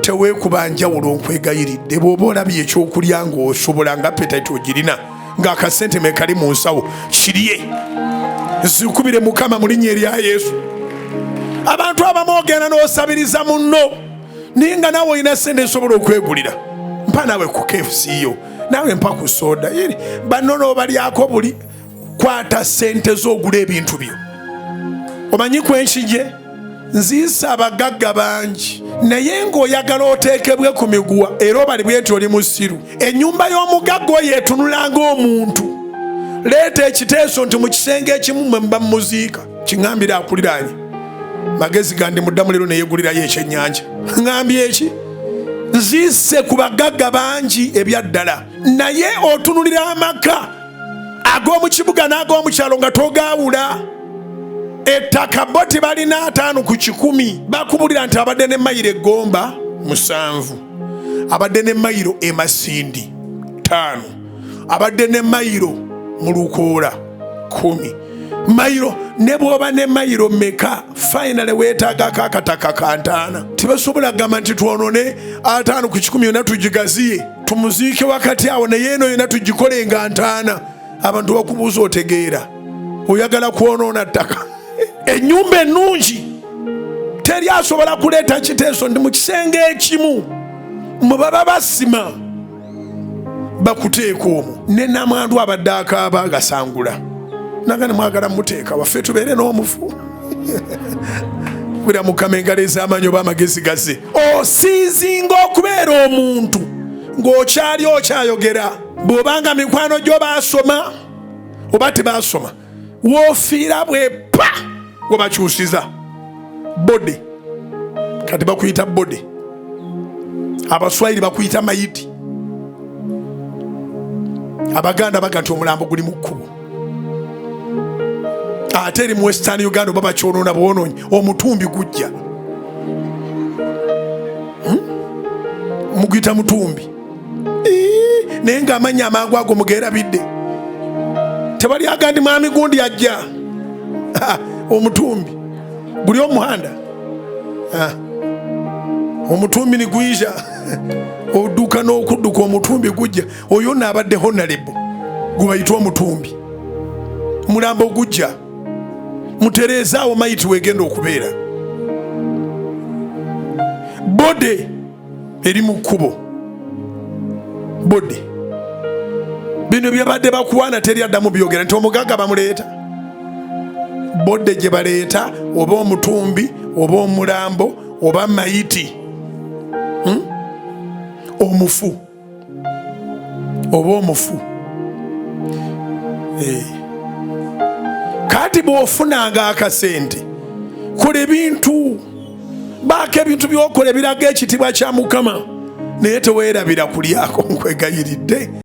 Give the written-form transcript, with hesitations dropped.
Teweekubanja wulo nkwegayiridde bw'oba olabye ekyokulya ng'osobola nga appetite ogirina ng'akasente kali mu nsawo kirye. Zikubire Mukama mu linnya erya Yesu. Abantu abamu ogenda n'osabiriza munno naye nga naawe olina ssente esobola okwegulira. Mpa naawe ku KFC yo, naawe mpa ku soda. Banno n'obalyako buli, kwata ssente z'ogula ebintu byo. Omanyi kwenkije? Nziisa abagagga bangi naye ng'oyagala oteekebwe ku miguwa era obalibwe nti oli musiru. Ennyumba y'omugagga oyo etunula ng'omuntu. Leeta ekiteeso nti mu kisenge ekimu mwe muba muziika. Kiŋŋambire akuliraanye. Magezi gandi muddamu leero neyeegulirayo ekyennyanja. Ŋŋambye eki? Nziise ku bagagga bangi ebyaddala naye otunulira amaka ag'omu kibuga n'ag'omu kyalo nga togaawula. Ettaka bo tebalina 5 ku 100. Bakubulira nti abadde ne mayiro eggomba 7, abadde ne mayiro emasindi 5, abadde ne mayiro mu lukoola 10. Mayiro ne bw'oba ne mayiro meka finally weetaagako akataka kantaana. Tebasobola kugamba nti twonone 5 ku 100 yonna tugigaziye tumuziike wakati awo naye eno yonna tugikole nga ntaana. Abantu bakubuuza otegeera oyagala kwonoona ttaka. Ennyumba ennungi teri asobola kuleeta kiteeso ndi mu kisenge ekimu mwe baba basima bakuteeka omwo ne namwandu abadde akaaba agasangula naga ne mwagala muteeka waffe tubeere n'omufu. Bwira Mukama engalo ez'amaanyi oba amagezi gaze. Osiizinga okubeera omuntu ng'okyali okyayogera. Bw'obanga mikwano gyo baasoma oba tebaasoma woofiira bwepa webakyusiza bode. Kati bakuyita bode, Abaswayiri bakuyita mayiti, Abaganda baga nti omulambo guli mu kkubo. Ate eri mu Western Uganda oba bakyonoona bwonoonyi omutumbi gujja. Muguyita mutumbi naye ng'amanya amangu ago mugeerabidde. Tebali agandi mwami gundi ajja. Omutumbi guli omuhanda. Omutumbi ni gwija odduka n'okudduka omutumbi gujja. Oyo n'abadde honorable gubayitwa omutumbi. Mulambo gujja mutereezaawo mayiti weegenda okubeera. Bode eri mu kkubo. Bode bino byabadde bakuwaana teri addamu byogera nti omugagga bamuleeta. Bode gye baleeta oba omutumbi oba omulambo oba mayiti, omufu oba omufu. Kati bw'ofunanga akasente kola ebintu, baako ebintu by'okola ebiraga ekitiibwa kya Mukama naye teweerabira kulyako nkwegayiridde.